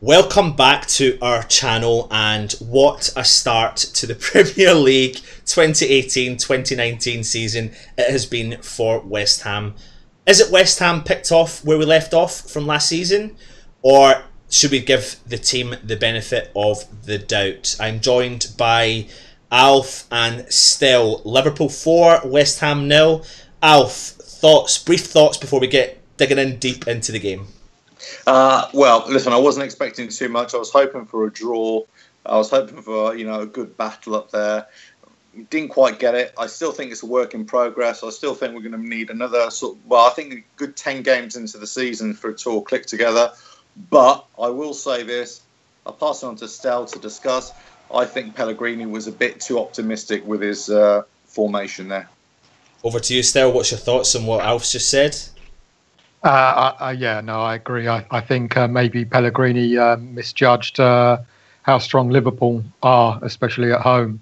Welcome back to our channel, and what a start to the Premier League 2018-2019 season it has been for West Ham. Is it West Ham picked off where we left off from last season, or should we give the team the benefit of the doubt? I'm joined by Alf and Stel. Liverpool 4, West Ham 0. Alf, brief thoughts before we get digging in deep into the game. Well, listen, I wasn't expecting too much. I was hoping for a draw. I was hoping for, a good battle up there. Didn't quite get it. I still think it's a work in progress. I still think we're going to need another I think a good 10 games into the season for it to all click together. But I will say this. I'll pass it on to Stel to discuss. I think Pellegrini was a bit too optimistic with his formation there. Over to you, Stel. What's your thoughts on what Alf's just said? I agree. I think maybe Pellegrini misjudged how strong Liverpool are, especially at home.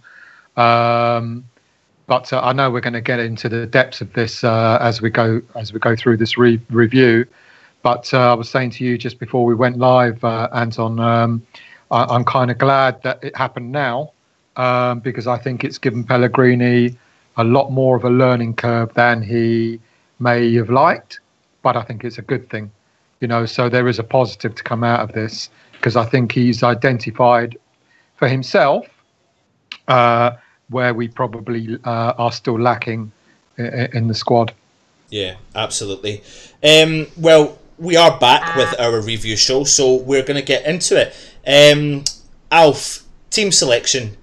But I know we're going to get into the depths of this as we go through this review. But I was saying to you just before we went live, Anton, I'm kind of glad that it happened now because I think it's given Pellegrini a lot more of a learning curve than he may have liked. But I think it's a good thing, so there is a positive to come out of this because I think he's identified for himself where we probably are still lacking in the squad. Yeah, absolutely. Well, we are back with our review show, so we're going to get into it. Alf, team selection.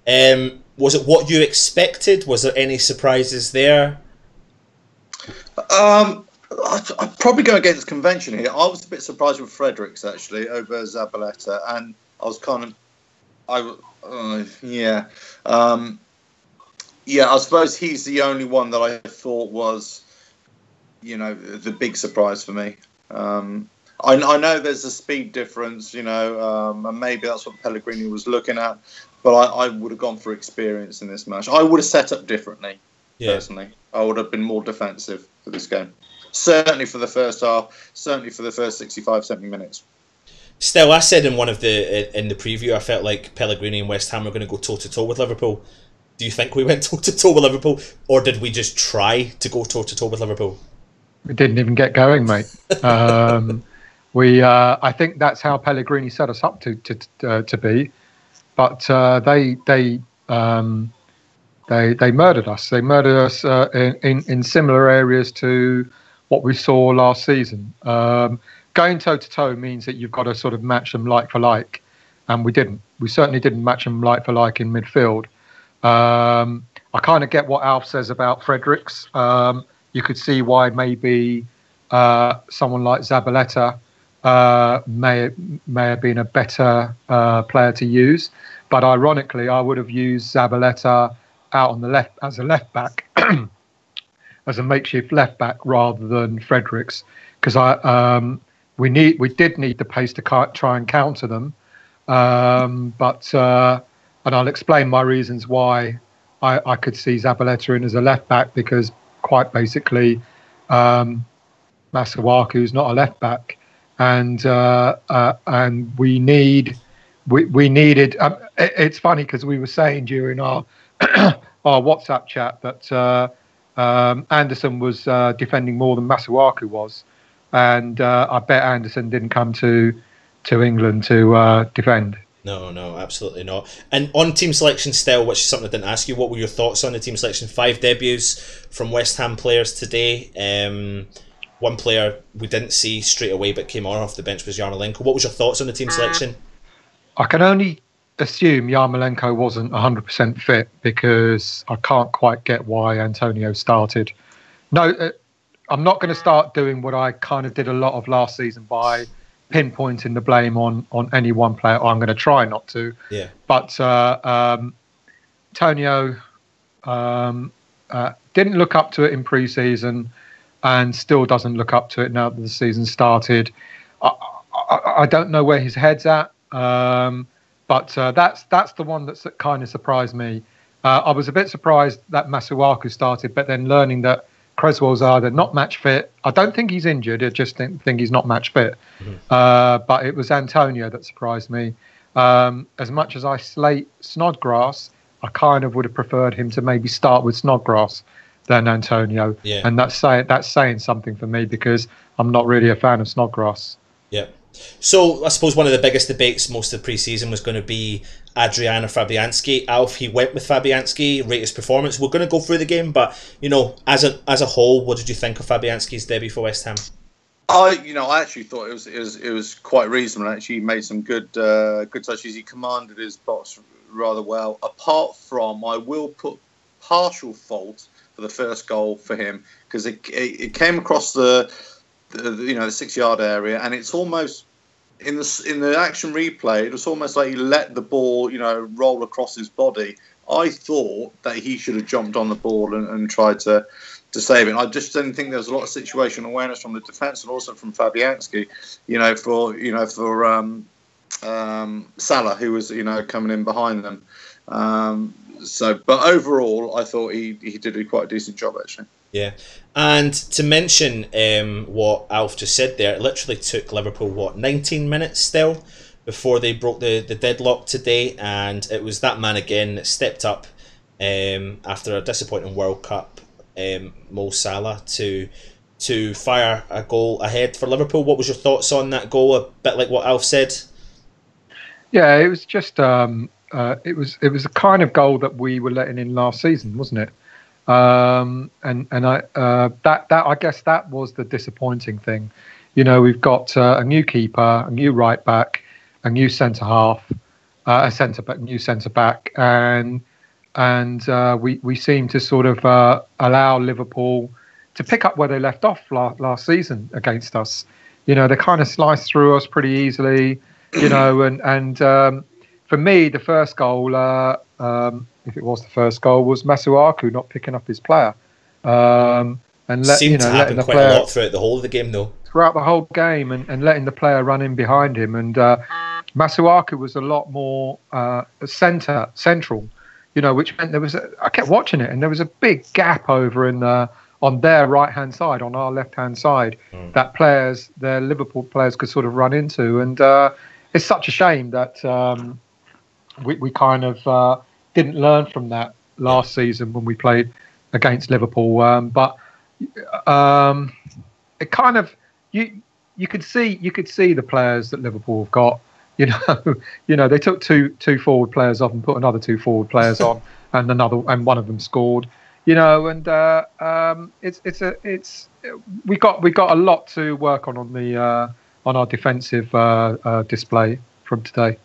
Was it what you expected? Was there any surprises there? I'd probably go against convention here. I was a bit surprised with Fredericks actually over Zabaleta, and I was I suppose he's the only one that I thought was, the big surprise for me. I know there's a speed difference, and maybe that's what Pellegrini was looking at, but I would have gone for experience in this match. I would have set up differently, personally. I would have been more defensive for this game. Certainly for the first half, certainly for the first 65, 70 minutes. Still, I said in the preview, I felt like Pellegrini and West Ham were going to go toe-to-toe with Liverpool. Do you think we went toe-to-toe with Liverpool, or did we just try to go toe-to-toe with Liverpool? We didn't even get going, mate. I think that's how Pellegrini set us up to be, but they murdered us. They murdered us in similar areas to what we saw last season. Going toe-to-toe means that you've got to sort of match them like for like, and we didn't. We certainly didn't match them like for like in midfield. I kind of get what Alf says about Fredericks. You could see why maybe someone like Zabaleta may have been a better player to use, but ironically, I would have used Zabaleta out on the left as a left back. As a makeshift left back rather than Fredericks, because we did need the pace to try and counter them, and I'll explain my reasons why I could see Zabaleta in as a left back, because quite basically Masuaku's not a left back, and we needed. It's funny because we were saying during our our WhatsApp chat that. Anderson was defending more than Masuaku was, and I bet Anderson didn't come to England to defend. No, absolutely not. And on team selection still, which is something I didn't ask you, what were your thoughts on the team selection? 5 debuts from West Ham players today. One player we didn't see straight away but came on off the bench was Yarmolenko. What was your thoughts on the team selection? I can only assume Yarmolenko wasn't 100% fit because I can't quite get why Antonio started. No, I'm not going to start doing what I kind of did a lot of last season by pinpointing the blame on any one player. I'm going to try not to. Yeah. But Antonio didn't look up to it in pre-season and still doesn't look up to it now that the season started. I don't know where his head's at. But that's the one that's kind of surprised me. I was a bit surprised that Masuaku started, but then learning that Cresswell's either not match fit. I don't think he's injured. I just think he's not match fit. But it was Antonio that surprised me. As much as I slate Snodgrass, I kind of would have preferred him to maybe start with Snodgrass than Antonio. Yeah. And that's saying something for me, because I'm not really a fan of Snodgrass. Yeah. So I suppose one of the biggest debates most of the pre-season was going to be Adrian or Fabianski. Alf, he went with Fabianski, rate his performance. We're going to go through the game, but as a whole, what did you think of Fabianski's debut for West Ham? I actually thought it was quite reasonable. Actually, he made some good touches. He commanded his box rather well. Apart from, I will put partial fault for the first goal for him, because it came across the 6-yard area, and it's almost in the action replay, it was almost like he let the ball roll across his body. I thought that he should have jumped on the ball and tried to save it. I just didn't think there was a lot of situational awareness from the defence, and also from Fabianski, for Salah, who was coming in behind them. But overall, I thought he did quite a decent job, actually. Yeah, and to mention what Alf just said there, it literally took Liverpool 19 minutes still before they broke the deadlock today, and it was that man again that stepped up after a disappointing World Cup, Mo Salah, to fire a goal ahead for Liverpool. What was your thoughts on that goal? A bit like what Alf said. Yeah, it was just it was a kind of goal that we were letting in last season, wasn't it? I guess that was the disappointing thing. We've got a new keeper, a new right back, a new centre half, new centre back, and we seem to sort of allow Liverpool to pick up where they left off last season against us. They kind of sliced through us pretty easily. And for me, the first goal, if it was the first goal, was Masuaku not picking up his player. Seemed to happen quite a lot throughout the whole of the game, though. Throughout the whole game, and letting the player run in behind him. And Masuaku was a lot more central, which meant I kept watching it, and there was a big gap over on their right-hand side, on our left-hand side, that their Liverpool players could sort of run into. And it's such a shame that we kind of didn't learn from that last season when we played against Liverpool. But it kind of you could see the players that Liverpool have got. They took two forward players off and put another two forward players on, and one of them scored. And we got a lot to work on our defensive display from today.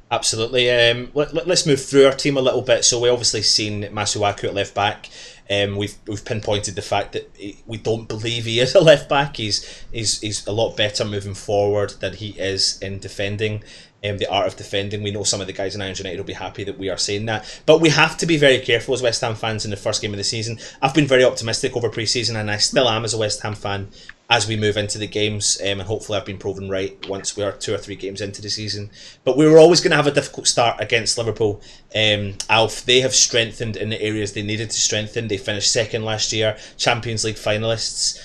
Absolutely. Let's move through our team a little bit. So we obviously seen Masuaku at left back. We've pinpointed the fact that we don't believe he is a left back. He's a lot better moving forward than he is in defending. The art of defending. We know some of the guys in Irons United will be happy that we are saying that, but we have to be very careful as West Ham fans in the first game of the season. I've been very optimistic over pre-season, and I still am as a West Ham fan as we move into the games, and hopefully I've been proven right once we are 2 or 3 games into the season. But we were always going to have a difficult start against Liverpool. Alf, they have strengthened in the areas they needed to strengthen. They finished second last year, Champions League finalists,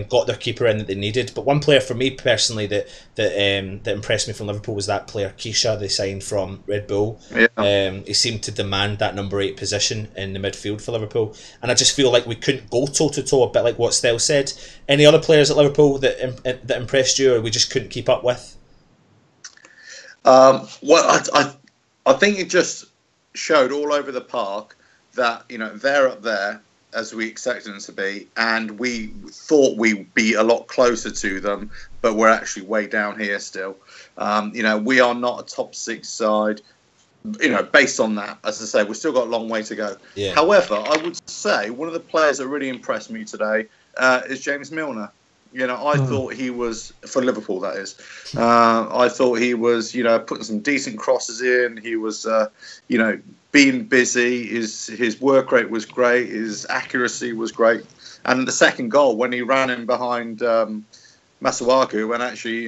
got their keeper in that they needed. But one player for me personally that impressed me from Liverpool was that player Keisha they signed from Red Bull. Yeah. He seemed to demand that number 8 position in the midfield for Liverpool, and I just feel like we couldn't go toe to toe, a bit like what Stell said. Any other players at Liverpool that impressed you, or we just couldn't keep up with? Well, I think it just showed all over the park that they're up there as we expected them to be, and we thought we'd be a lot closer to them, but we're actually way down here still. We are not a top 6 side. Based on that, as I say, we've still got a long way to go. Yeah. However, I would say one of the players that really impressed me today is James Milner. I thought he was, for Liverpool that is, I thought he was, putting some decent crosses in. He was, being busy. His work rate was great. His accuracy was great. And the second goal, when he ran in behind Masuaku and actually,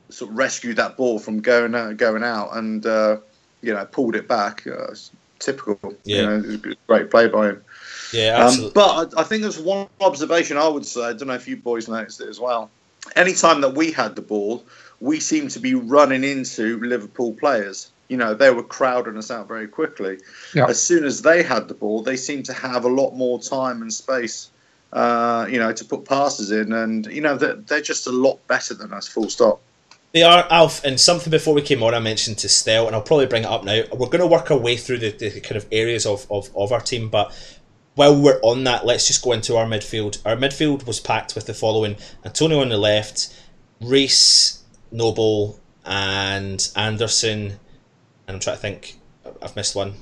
sort of rescued that ball from going out and, pulled it back. Typical. Yeah. It was a great play by him. Yeah, absolutely. But I think there's one observation I would say. I don't know if you boys noticed it as well. Anytime that we had the ball, we seemed to be running into Liverpool players. You know, they were crowding us out very quickly. Yeah. As soon as they had the ball, they seemed to have a lot more time and space, to put passes in. And, they're just a lot better than us, full stop. They are, Alf, and something before we came on I mentioned to Stel, and I'll probably bring it up now. We're going to work our way through the kind of areas of our team, but while we're on that, let's just go into our midfield. Our midfield was packed with the following: Antonio on the left, Reece, Noble, and Anderson, and I'm trying to think, I've missed one.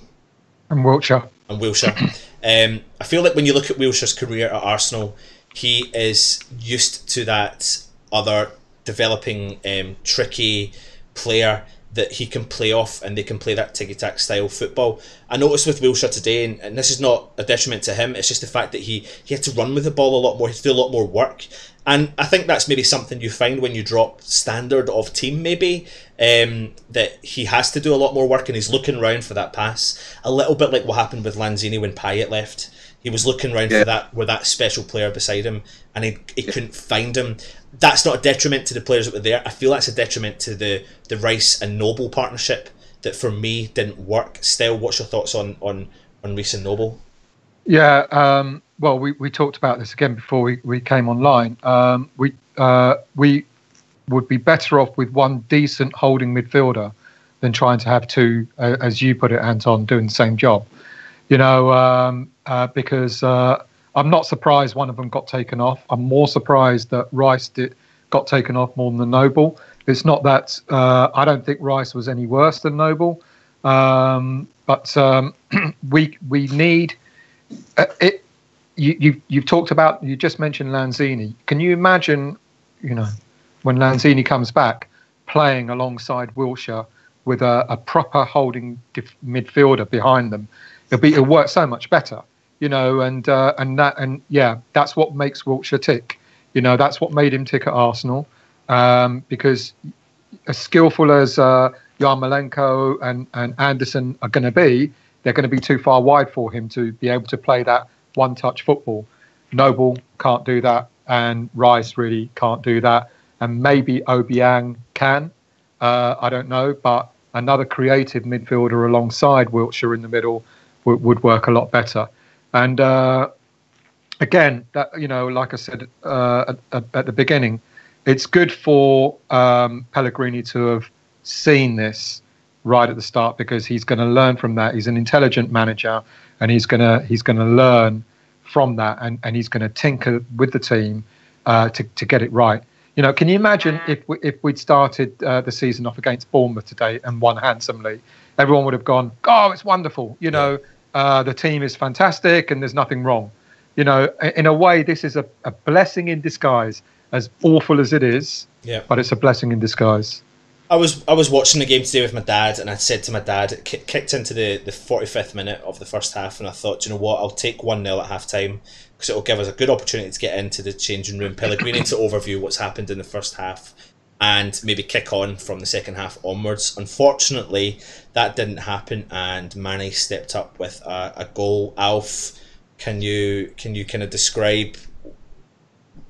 And Wiltshire. I feel like when you look at Wilshire's career at Arsenal, he is used to that other developing tricky player that he can play off, and they can play that tiki-taka style football. I noticed with Wilshere today, and this is not a detriment to him, it's just the fact that he had to run with the ball a lot more, he had to do a lot more work. And I think that's maybe something you find when you drop standard of team, maybe, that he has to do a lot more work, and he's looking around for that pass. A little bit like what happened with Lanzini when Payet left. He was looking around for that special player beside him, and he couldn't find him. That's not a detriment to the players that were there. I feel that's a detriment to the Rice and Noble partnership that for me didn't work. Still, what's your thoughts on Reece and Noble? Yeah, well, we talked about this again before we came online. We would be better off with one decent holding midfielder than trying to have two, as you put it, Anton, doing the same job. Because I'm not surprised one of them got taken off. I'm more surprised that Rice got taken off more than Noble. It's not that I don't think Rice was any worse than Noble, but we need it. You've talked about, you just mentioned Lanzini. Can you imagine, when Lanzini comes back, playing alongside Wilshere with a proper holding midfielder behind them? It'll work so much better, and that's what makes Wilshere tick. That's what made him tick at Arsenal, because as skillful as Yarmolenko and Anderson are going to be, they're going to be too far wide for him to be able to play that one-touch football. Noble can't do that, and Rice really can't do that, and maybe Obiang can. I don't know, but another creative midfielder alongside Wilshere in the middle would work a lot better. And again, that like I said at the beginning, it's good for Pellegrini to have seen this right at the start, because he's going to learn from that. He's an intelligent manager, and he's going to learn from that, and he's going to tinker with the team to get it right. Can you imagine if we'd started the season off against Bournemouth today and won handsomely? Everyone would have gone, "Oh, it's wonderful! The team is fantastic, and there's nothing wrong." In a way, this is a blessing in disguise. As awful as it is, but it's a blessing in disguise. I was watching the game today with my dad, and I said to my dad, it kicked into the 45th minute of the first half, and I thought, you know what, I'll take 1-0 at half time, because it'll give us a good opportunity to get into the changing room, Pellegrini to overview what's happened in the first half, and maybe kick on from the second half onwards. Unfortunately, that didn't happen, and Mane stepped up with a goal. Alf, can you kind of describe,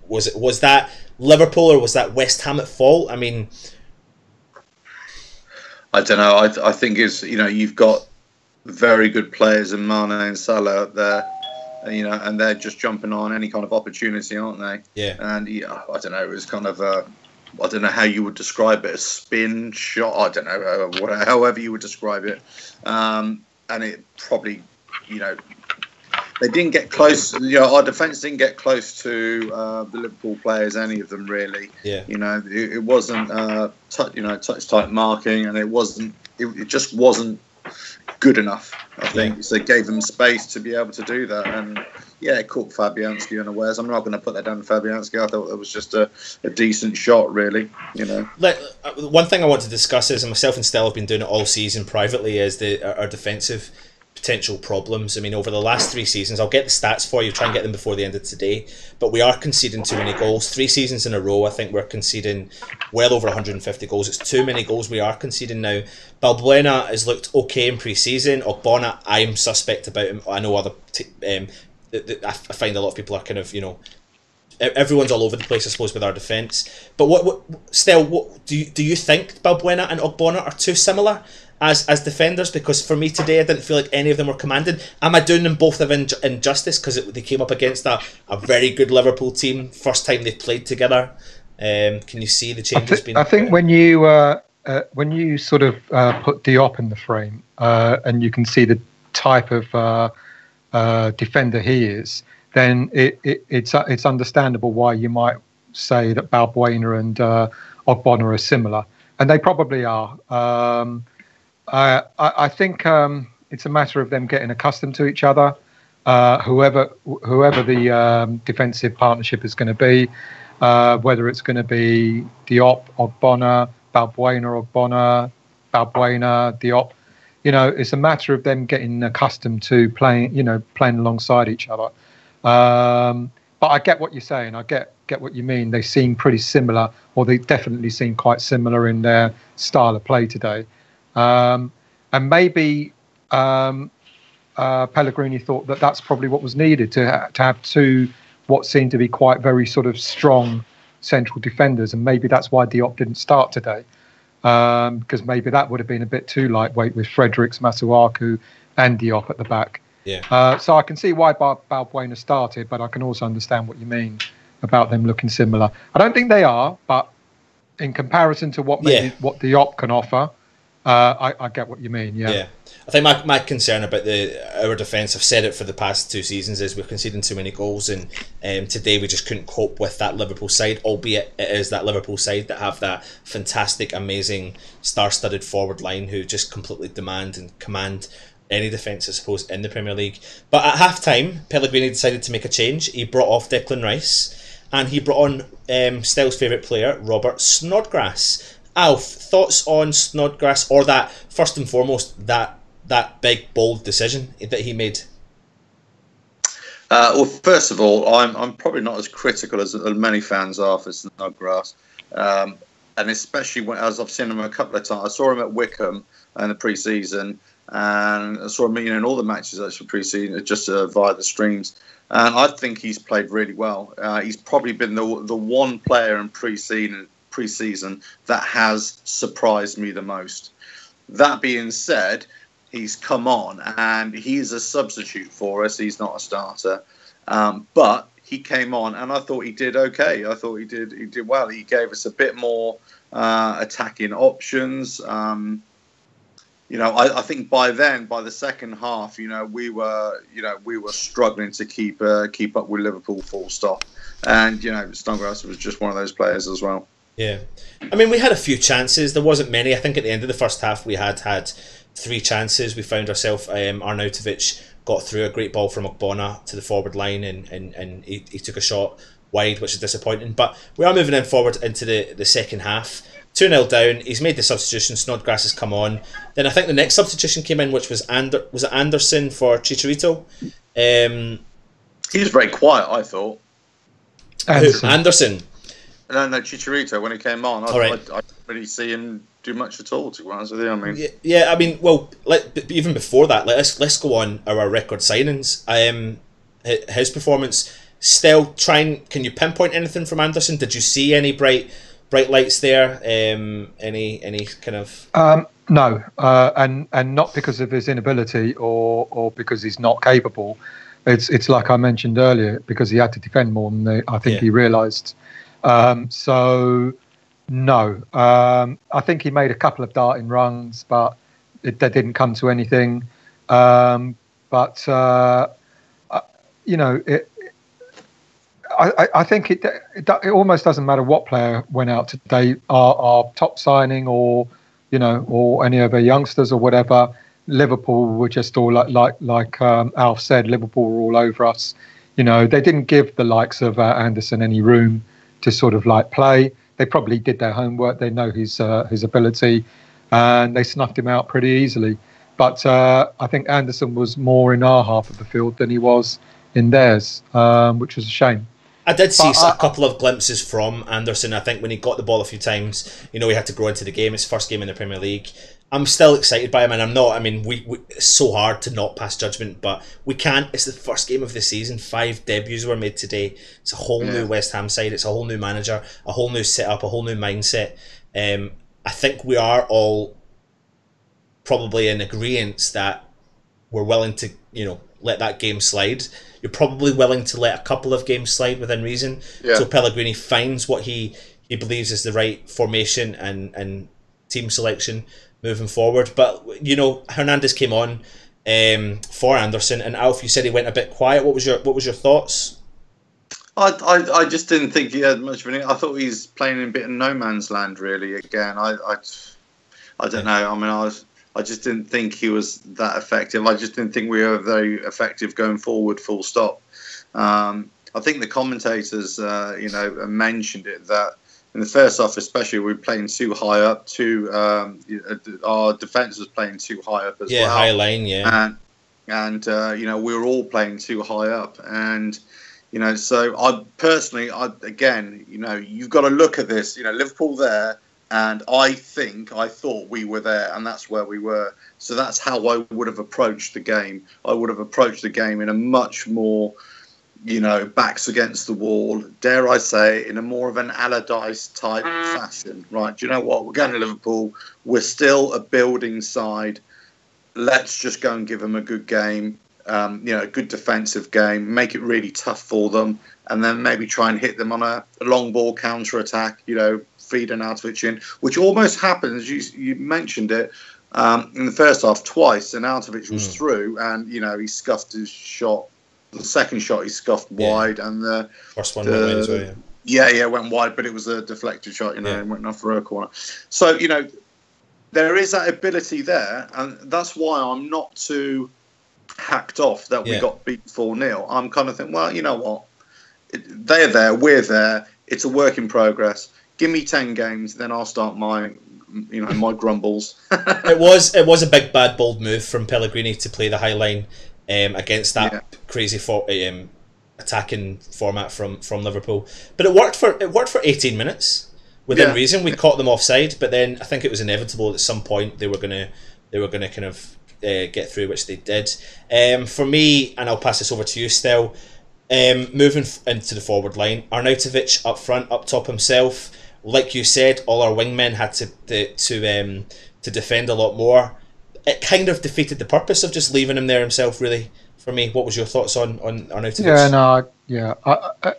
was that Liverpool or was that West Ham at fault? I mean, I don't know. I think it's, you've got very good players in Mane and Salah out there, and they're just jumping on any kind of opportunity, aren't they? Yeah. And I don't know. It was kind of I don't know how you would describe it, a spin shot. I don't know, however you would describe it. And it probably, they didn't get close. Our defence didn't get close to the Liverpool players, any of them really. Yeah. It wasn't touch tight marking, and it just wasn't good enough, I think. Yeah. So it gave them space to be able to do that, and it caught Fabianski unawares. I'm not going to put that down to Fabianski. I thought that was just a decent shot, really. One thing I want to discuss is, and myself and Stella have been doing it all season privately, is our defensive potential problems. I mean, over the last 3 seasons, I'll get the stats for you, try and get them before the end of today, but we are conceding too many goals. 3 seasons in a row, I think we're conceding well over 150 goals. It's too many goals we are conceding now. Balbuena has looked okay in pre-season. Ogbonna, I'm suspect about him. I know other I find a lot of people are kind of, everyone's all over the place, I suppose, with our defence. But what do you think Balbuena and Ogbonna are too similar as defenders? Because for me today, I didn't feel like any of them were commanded. Am I doing them both of injustice because they came up against a very good Liverpool team, first time they've played together? Can you see the changes? I think when you sort of put Diop in the frame, and you can see the type of defender he is, then it's understandable why you might say that Balbuena and Ogbonna are similar, and they probably are. I think it's a matter of them getting accustomed to each other. Whoever the defensive partnership is going to be, whether it's going to be Diop, Ogbonna, Balbuena, Ogbonna, Balbuena, Diop, it's a matter of them getting accustomed to playing alongside each other. But I get what you're saying. I get what you mean. They seem pretty similar, or they definitely seem quite similar in their style of play today. And maybe Pellegrini thought that that's probably what was needed to have two what seemed to be quite very sort of strong central defenders, and maybe that's why Diop didn't start today, because maybe that would have been a bit too lightweight with Fredericks, Masuaku, and Diop at the back. Yeah. So I can see why Balbuena started, but I can also understand what you mean about them looking similar. I don't think they are, but in comparison to what Diop can offer, I get what you mean. Yeah. I think my concern about our defence, I've said it for the past 2 seasons, is we're conceding too many goals, and today we just couldn't cope with that Liverpool side, albeit it is that Liverpool side that have that fantastic, amazing, star-studded forward line who just completely demand and command any defence, I suppose, in the Premier League. But at half-time, Pellegrini decided to make a change. He brought off Declan Rice, and he brought on Stell's favourite player, Robert Snodgrass. Alf, thoughts on Snodgrass, or that, first and foremost, that big, bold decision that he made? Well, first of all, I'm probably not as critical as many fans are for Snodgrass, and especially as I've seen him a couple of times. I saw him at Wickham in the pre-season, and I saw him in all the matches actually pre-season, just via the streams. And I think he's played really well. He's probably been the one player in pre-season that has surprised me the most. That being said, he's come on and he's a substitute for us. He's not a starter, but he came on and I thought he did okay. I thought he did well. He gave us a bit more attacking options. I think by the second half, we were struggling to keep up with Liverpool, full stop. And Snodgrass was just one of those players as well. Yeah, I mean, we had a few chances. There wasn't many. I think at the end of the first half, we had 3 chances. We found ourselves, Arnautovic got through a great ball from Ogbonna to the forward line, and he took a shot wide, which is disappointing. But we are moving forward into the second half. 2-0 down. He's made the substitution. Snodgrass has come on. Then I think the next substitution came in, which was was it Anderson for Chicharito? He was very quiet, I thought. Anderson. No, Chicharito, when he came on, I didn't really see him do much at all, to be honest with you. I mean, yeah. I mean, well, even before that, let's go on our record signings. His performance. Still, can you pinpoint anything from Anderson? Did you see any bright lights there? Any kind of no, and not because of his inability or because he's not capable. It's like I mentioned earlier, because he had to defend more than I think he realised. So no, I think he made a couple of darting runs, but they didn't come to anything. I think it almost doesn't matter what player went out today, our top signing or any of the youngsters or whatever. Liverpool were just all like Alf said, Liverpool were all over us. They didn't give the likes of Anderson any room to sort of play. They probably did their homework. They know his ability, and they snuffed him out pretty easily. But I think Anderson was more in our half of the field than he was in theirs, which was a shame. I did see a couple of glimpses from Anderson. I think when he got the ball a few times, he had to grow into the game. His first game in the Premier League. I'm still excited by him, and I'm not. I mean, it's so hard to not pass judgment, but we can't. It's the first game of the season. 5 debuts were made today. It's a whole new West Ham side. It's a whole new manager, a whole new setup, a whole new mindset. I think we are all probably in agreement that we're willing to, let that game slide. You're probably willing to let a couple of games slide within reason. Yeah. So Pellegrini finds what he believes is the right formation and team selection moving forward. But Hernandez came on for Anderson, and Alf, you said he went a bit quiet. What was your thoughts? I just didn't think he had much of anything. I thought he's playing in a bit of no man's land, really. Again, I don't know. I mean, I just didn't think he was that effective. I just didn't think we were very effective going forward. Full stop. I think the commentators, mentioned it, that in the first half, especially, we were playing too high up. Our defence was playing too high up as well. Yeah, high line, yeah. And we were all playing too high up. And, so I personally, again, you've got to look at this. Liverpool there, and I thought we were there, and that's where we were. So that's how I would have approached the game. I would have approached the game in a much more, backs against the wall, dare I say, in a more of an Allardyce type fashion, right? Do you know what? We're going to Liverpool. We're still a building side. Let's just go and give them a good game, a good defensive game, make it really tough for them, and then maybe try and hit them on a long ball counter-attack, feed Arnautovic in, which almost happens. You mentioned it in the first half twice, and Arnautovic was through, and, he scuffed his shot. The second shot he scuffed wide, and the first one went wide as well. Yeah, went wide, but it was a deflected shot. It went off for a corner. So there is that ability there, and that's why I'm not too hacked off that we got beat 4-0. I'm kind of thinking, well, you know what? They're there, we're there. It's a work in progress. Give me 10 games, then I'll start my grumbles. It was a big, bad, bold move from Pellegrini to play the high line against that crazy attacking format from Liverpool, but it worked for 18 minutes within reason. We caught them offside, but then I think it was inevitable at some point they were gonna kind of get through, which they did. For me, and I'll pass this over to you, Stel. Moving into the forward line, Arnautovic up front, up top himself. Like you said, all our wingmen had to defend a lot more. It kind of defeated the purpose of just leaving him there himself, really. For me, what was your thoughts on Arnautovic?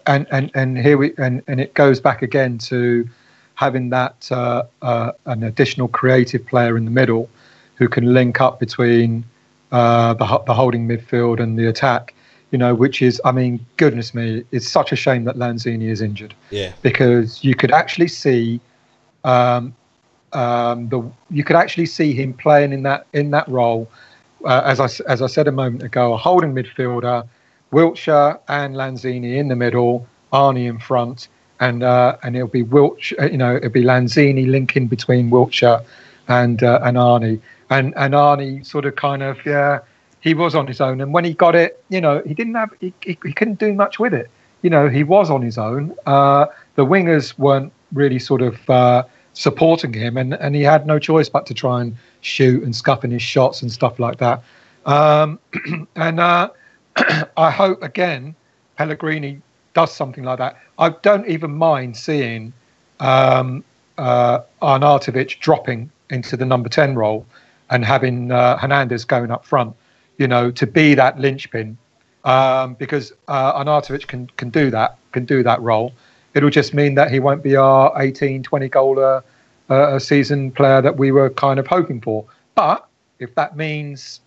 And here and it goes back again to having that an additional creative player in the middle who can link up between the holding midfield and the attack. Which is, I mean, goodness me, it's such a shame that Lanzini is injured. Yeah. Because you could actually see him playing in that role. As I said a moment ago, a holding midfielder, Wiltshire and Lanzini in the middle, Arnie in front, and it'll be it'll be Lanzini linking between Wiltshire and Arnie, and Arnie sort of kind of he was on his own, and when he got it, he couldn't do much with it. He was on his own. The wingers weren't really sort of supporting him, and he had no choice but to try and shoot and scuff in his shots and stuff like that. I hope again Pellegrini does something like that. I don't even mind seeing Arnautovic dropping into the number 10 role and having Hernandez going up front, to be that linchpin, because Arnautovic can do that role. It'll just mean that he won't be our 18, 20 goal a season player that we were kind of hoping for. But if that means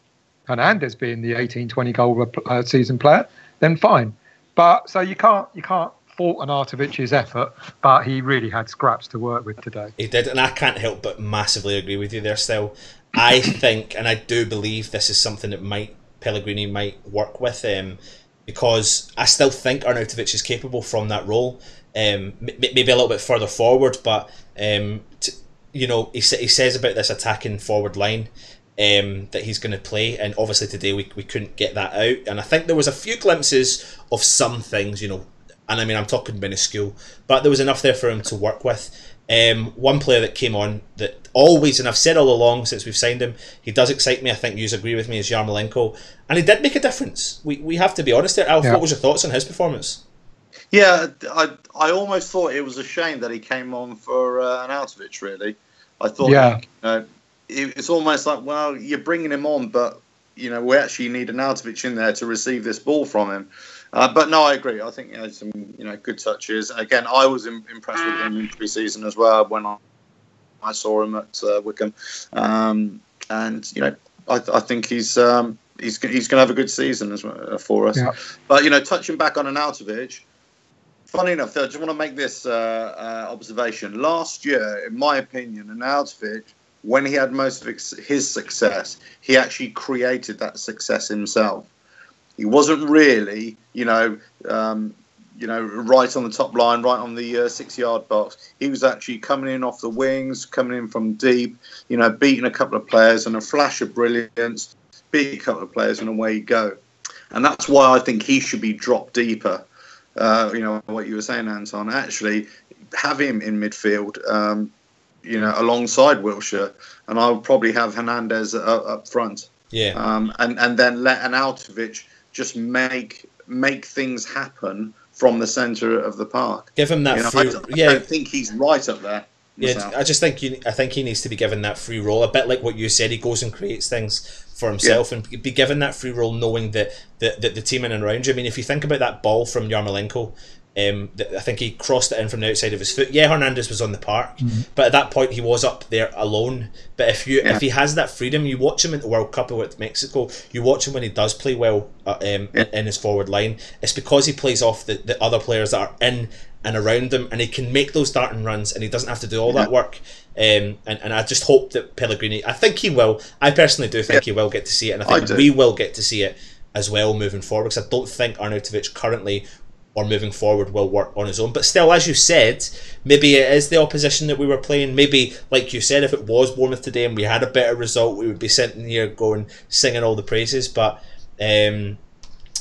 Hernandez being the 18, 20 goal season player, then fine. But so you can't fault Arnautovic's effort, but he really had scraps to work with today. He did, and I can't help but massively agree with you there still. I think, and I do believe this is something that Pellegrini might work with, because I still think Arnautovic is capable from that role. Maybe a little bit further forward, but he says about this attacking forward line that he's going to play, and obviously today we couldn't get that out, and I think there was a few glimpses of some things, and I mean I'm talking minuscule, but there was enough there for him to work with. One player that came on that always, and I've said all along since we've signed him, he does excite me. I think you agree with me, is Yarmolenko, and he did make a difference. We have to be honest there. Alf, what was your thoughts on his performance? Yeah, I almost thought it was a shame that he came on for Arnautovic, really. I thought, it's almost like, well, you're bringing him on, but, we actually need Arnautovic in there to receive this ball from him. But no, I agree. I think he had some, good touches. Again, I was impressed with him in pre-season as well when I saw him at Wickham. And, I think he's going to have a good season as well, for us. Yeah. But, touching back on Arnautovic, funny enough, I just want to make this observation. Last year, in my opinion, Arnautovic, when he had most of his success, he actually created that success himself. He wasn't really, right on the top line, right on the 6-yard box. He was actually coming in off the wings, coming in from deep, beating a couple of players and a flash of brilliance, beat a couple of players and away you go. And that's why I think he should be dropped deeper. What you were saying, Anton, actually have him in midfield, alongside Wilshere, and I would probably have Hernandez up front. Yeah. And then let Arnautovic just make things happen from the centre of the park. Give him that free. I don't think he's right up there. Yeah, I think he needs to be given that free role. A bit like what you said, he goes and creates things for himself and be given that free role, knowing that the team in and around you. I mean, if you think about that ball from Yarmolenko, I think he crossed it in from the outside of his foot. Yeah, Hernandez was on the park, but at that point he was up there alone. But if he has that freedom, you watch him in the World Cup with Mexico, you watch him when he does play well in his forward line. It's because he plays off the other players that are in and around him, and he can make those darting runs, and he doesn't have to do all that work. And I just hope that Pellegrini, I think he will. I personally do think he will get to see it, and I think we will get to see it as well moving forward, because I don't think Arnautovic currently or moving forward will work on his own. But still, as you said, maybe it is the opposition that we were playing. Maybe, like you said, if it was Bournemouth today and we had a better result, we would be sitting here going, singing all the praises. But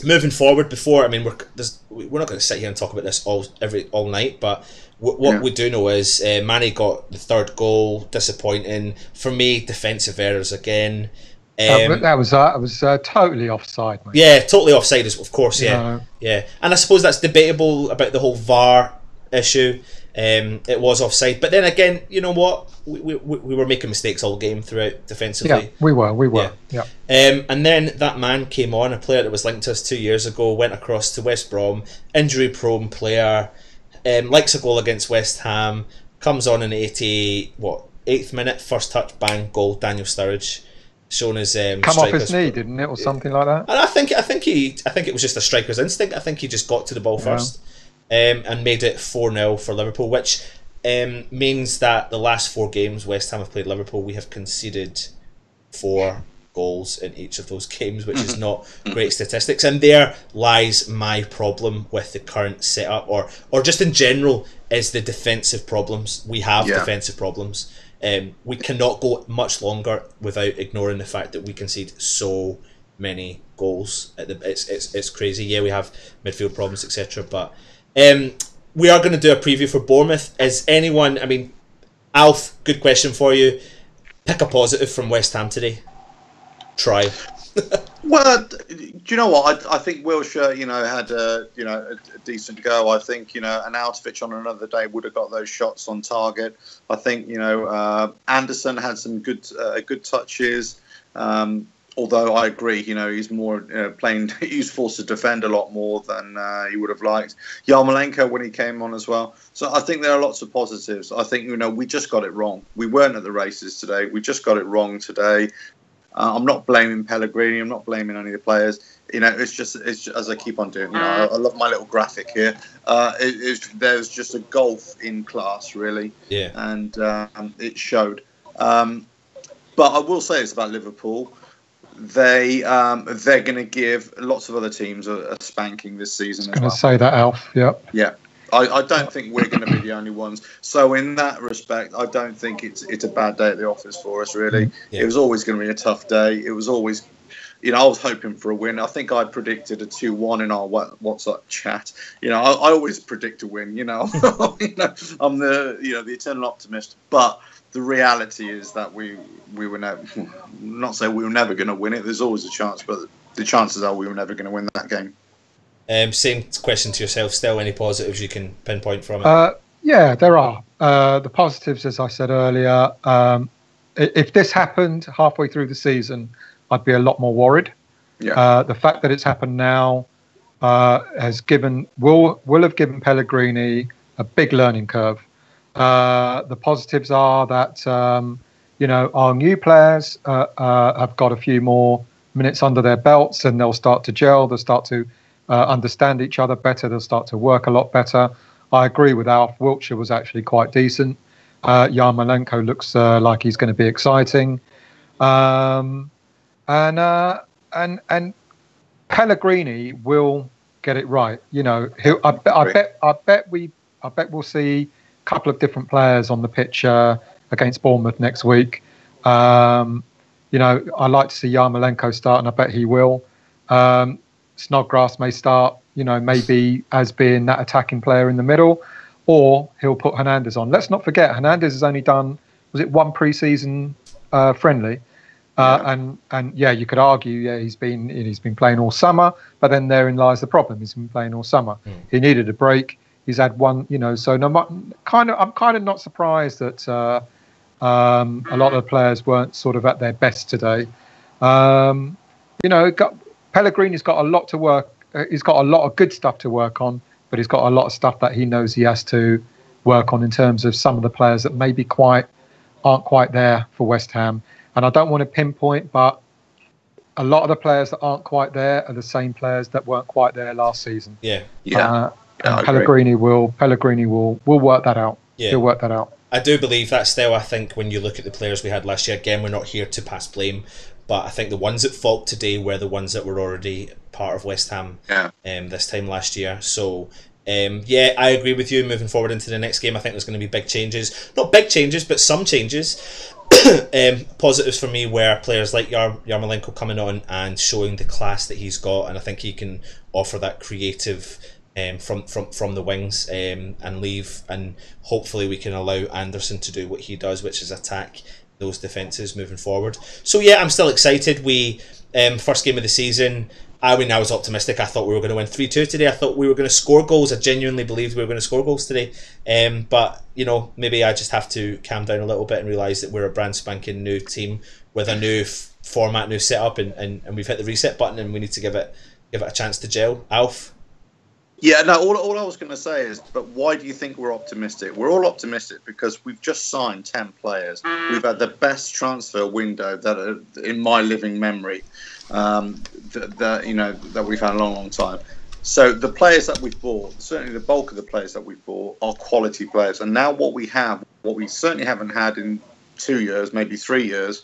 moving forward, we're not going to sit here and talk about this all night, but what we do know is Manny got the third goal, disappointing. For me, defensive errors again. That was totally offside, mate. Yeah, totally offside, of course. Yeah, yeah, and I suppose that's debatable about the whole VAR issue. It was offside, but then again, you know what? We were making mistakes all game throughout defensively. Yeah, we were. Yeah. And then that man came on, a player that was linked to us 2 years ago, went across to West Brom, injury-prone player, likes a goal against West Ham, comes on in the 8th minute, first touch, bang, goal, Daniel Sturridge. Shown his come off his knee, didn't it, or something like that? And I think it was just a striker's instinct. I think he just got to the ball first, and made it 4-0 for Liverpool, which means that the last 4 games West Ham have played Liverpool, we have conceded 4 goals in each of those games, which is not great statistics. And there lies my problem with the current setup, or just in general, is the defensive problems. We have defensive problems. We cannot go much longer without ignoring the fact that we concede so many goals. It's crazy. Yeah, we have midfield problems, etc. But we are going to do a preview for Bournemouth. Is anyone? I mean, Alf, good question for you. Pick a positive from West Ham today. Try. Well, do you know what? I think Wilshere, had a decent go. I think Arnautovic on another day would have got those shots on target. I think Anderson had some good touches. Although I agree, he's more playing. He's forced to defend a lot more than he would have liked. Yarmolenko when he came on as well. So I think there are lots of positives. I think we just got it wrong. We weren't at the races today. We just got it wrong today. I'm not blaming Pellegrini. I'm not blaming any of the players. It's just as I keep on doing. I love my little graphic here. There's just a gulf in class, really. Yeah. And it showed. But I will say this about Liverpool. They're going to give lots of other teams a spanking this season. I was going to say that, Alf. Yep. Yeah. I don't think we're going to be the only ones. So in that respect, I don't think it's a bad day at the office for us, really. Yeah. It was always going to be a tough day. It was always, I was hoping for a win. I think I predicted a 2-1 in our WhatsApp chat. I always predict a win. I'm I'm the the eternal optimist. But the reality is that we were never, not say we were never going to win it. There's always a chance, but the chances are we were never going to win that game. Same question to yourself. Still, any positives you can pinpoint from it? Yeah, there are. The positives, as I said earlier, if this happened halfway through the season, I'd be a lot more worried. Yeah. The fact that it's happened now will have given Pellegrini a big learning curve. The positives are that our new players have got a few more minutes under their belts, and they'll start to gel. They'll start to understand each other better. They'll start to work a lot better. I agree with Alf. Wiltshire was actually quite decent. Yarmolenko looks like he's going to be exciting. And Pellegrini will get it right. I bet we'll see a couple of different players on the pitch against Bournemouth next week. I like to see Yarmolenko start, and I bet he will. Snodgrass may start, maybe as being that attacking player in the middle, or he'll put Hernandez on. Let's not forget, Hernandez has only done, was it one pre-season friendly? And you could argue, he's been playing all summer, but then therein lies the problem. He's been playing all summer. He needed a break. He's had one, so I'm kind of not surprised that a lot of the players weren't sort of at their best today. Pellegrini's got a lot to work. He's got a lot of good stuff to work on, but he's got a lot of stuff that he knows he has to work on in terms of some of the players that maybe aren't quite there for West Ham. And I don't want to pinpoint, but a lot of the players that aren't quite there are the same players that weren't quite there last season. Yeah. Pellegrini will work that out. Yeah. He'll work that out. I do believe that still. I think when you look at the players we had last year, again, we're not here to pass blame, but I think the ones at fault today were the ones that were already part of West Ham this time last year. So, I agree with you. Moving forward into the next game, I think there's going to be big changes. Not big changes, but some changes. Positives for me were players like Yarmolenko coming on and showing the class that he's got, and I think he can offer that creative from the wings and leave, and hopefully we can allow Anderson to do what he does, which is attack those defences moving forward. So I'm still excited. We first game of the season, I was optimistic. I thought we were going to win 3-2 today. I thought we were going to score goals. I genuinely believed we were going to score goals today. But maybe I just have to calm down a little bit and realise that we're a brand spanking new team with a new format, new setup, and we've hit the reset button, and we need to give it a chance to gel. Alf? Yeah, no, all I was going to say is, but why do you think we're optimistic? We're all optimistic because we've just signed 10 players. We've had the best transfer window in my living memory that we've had a long, long time. So the players that we've bought, certainly the bulk of the players that we've bought are quality players. And now what we certainly haven't had in 2 years, maybe 3 years,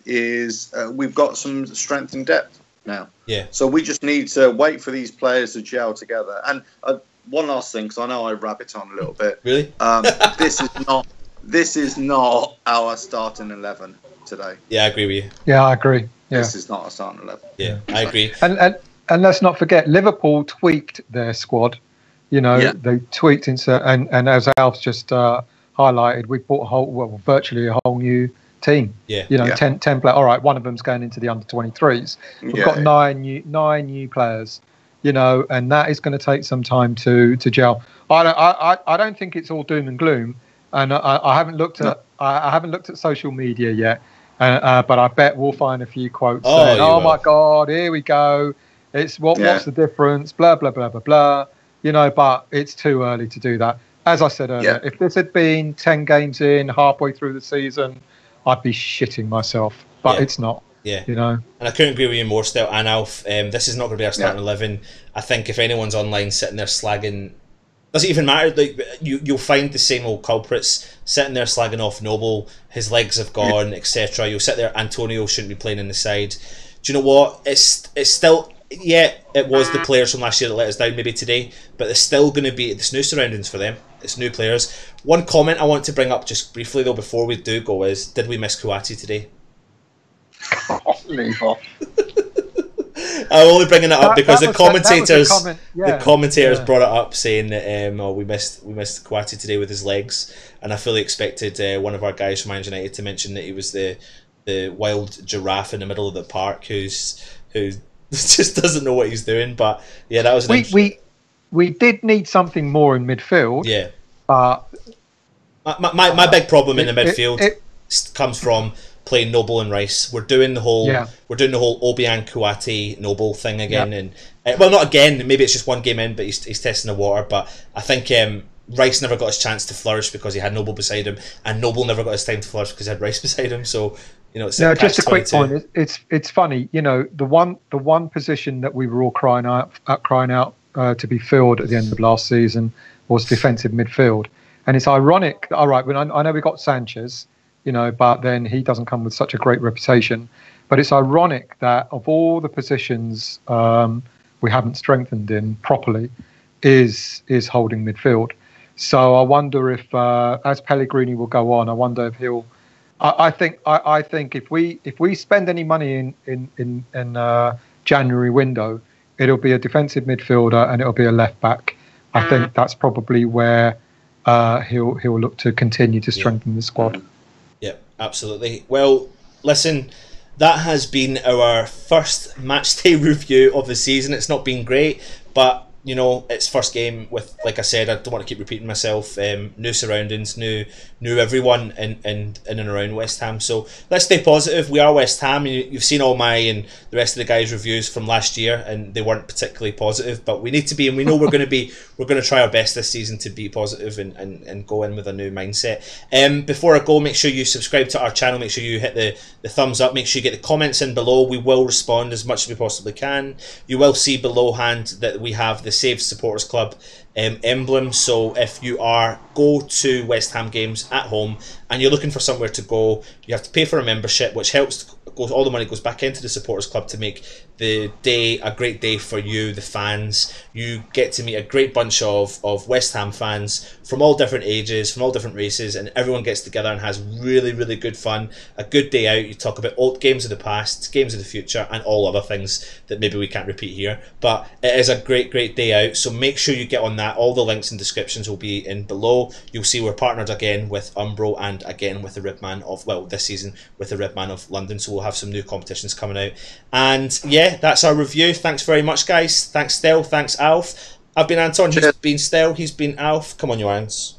is we've got some strength and depth now. Yeah. So we just need to wait for these players to gel together. And one last thing, because I know I rabbit on a little bit. Really? This is not our starting 11 today. Yeah, I agree with you. Yeah, I agree. Yeah. This is not our starting 11. Yeah, I agree. And let's not forget, Liverpool tweaked their squad. They tweaked into, and as Alf's just highlighted, we bought virtually a whole new team. Yeah. 10 players. All right, one of them's going into the under 23s. We've got nine new players. And that is going to take some time to gel. I don't think it's all doom and gloom. And I haven't looked at social media yet. But I bet we'll find a few quotes saying, "Oh my God, here we go. It's what's the difference? Blah blah blah blah blah." But it's too early to do that. As I said earlier, if this had been 10 games in, halfway through the season, I'd be shitting myself. But it's not. Yeah. And I couldn't agree with you more still. And Alf, this is not going to be our starting 11. I think if anyone's online sitting there slagging, doesn't even matter. Like you'll find the same old culprits sitting there slagging off Noble. His legs have gone, etc. You'll sit there. Antonio shouldn't be playing in the side. Do you know what? It's still it was the players from last year that let us down maybe today, but there's still going to be this new surroundings for them. It's new players. One comment I want to bring up just briefly though before we do go is: did we miss Kouati today? Leave off. I'm only bringing it up because the commentators, the commentators brought it up saying that we missed Kouyaté today with his legs, and I fully expected one of our guys from Manchester United to mention that he was the wild giraffe in the middle of the park who just doesn't know what he's doing. But yeah, that was we did need something more in midfield. Yeah, but my big problem in the midfield comes from playing Noble and Rice. We're doing the whole Obiang Kouyaté Noble thing again, and well, not again. Maybe it's just one game in, but he's testing the water. But I think Rice never got his chance to flourish because he had Noble beside him, and Noble never got his time to flourish because he had Rice beside him. So it's just a quick point. It's funny, the one position that we were all crying out to be filled at the end of last season was defensive midfield, and it's ironic. All right, I know we got Sanchez, but then he doesn't come with such a great reputation. But it's ironic that of all the positions we haven't strengthened in properly, is holding midfield. So I wonder if, as Pellegrini will go on, I wonder if he'll. I think if we spend any money in January window, it'll be a defensive midfielder and it'll be a left back. I think that's probably where he'll look to continue to strengthen the squad. Yeah, absolutely. Well, listen, that has been our first matchday review of the season. It's not been great, but it's first game with, like I said, I don't want to keep repeating myself, new surroundings, new everyone in and around West Ham. So let's stay positive. We are West Ham. You've seen all my and the rest of the guys' reviews from last year, and they weren't particularly positive, but we need to be, and we know we're going to try our best this season to be positive and go in with a new mindset. Before I go, make sure you subscribe to our channel, make sure you hit the thumbs up, make sure you get the comments in below. We will respond as much as we possibly can. You will see below hand that we have the Save Supporters Club emblem, so if you go to West Ham games at home and you're looking for somewhere to go, you have to pay for a membership, which helps. All the money goes back into the Supporters Club to make the day a great day for you, the fans. You get to meet a great bunch of West Ham fans from all different ages, from all different races, and everyone gets together and has really, really good fun. A good day out. You talk about old games of the past, games of the future, and all other things that maybe we can't repeat here. But it is a great, great day out, so make sure you get on that. All the links and descriptions will be in below. You'll see we're partnered again with Umbro and again with the Ribman of, this season with the Ribman of London, so we'll have some new competitions coming out. And yeah, that's our review. Thanks very much, guys. Thanks Stel, thanks Alf. I've been Anton, he's been Stel, he's been Alf. Come on, you hands.